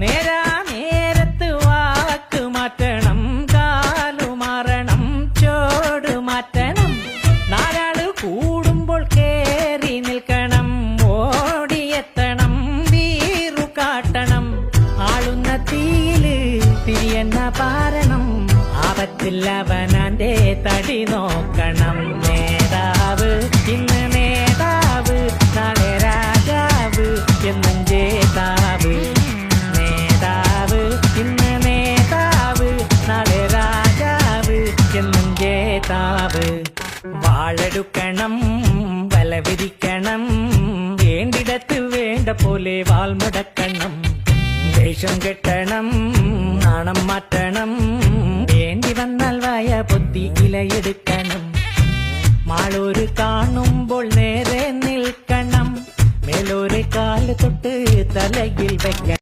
നേരാ നേരത്ത് വാക്ക് മാറ്റണം, കാലുമാറണം, ചോട് മാറ്റണം. നാലാള് കൂടുമ്പോൾ കേറി നിൽക്കണം, ഓടിയെത്തണം, വീറു കാട്ടണം. ആളുന്ന തീയില് തിരിയെന്ന പാരണം, ആപത്തില്ലവനാന്റെ തടി നോക്കണം. നേതാവ് ഇന്ന് നേതാവ്, നാളെ രാജാവ് എന്നും ജേതാവ്. നേതാവ് ഇന്ന് നേതാവ്, നാളെ രാജാവ് എന്നും ജേതാവ്. വാളെടുക്കണം, വല വിരിക്കണം, വേണ്ടിടത്ത് വേണ്ട പോലെ വാൾ മുടക്കണം. ദേഷ്യം കെട്ടണം, നാണം മാറ്റണം, വേണ്ടി വന്നാൽ വായ പൊത്തി ഇലയെടുക്കണം. മാളൂര് കാണുമ്പോൾ നേരെ നിൽക്കണം, മേലൊരു കാല് തൊട്ട് തലയിൽ വെക്കണം.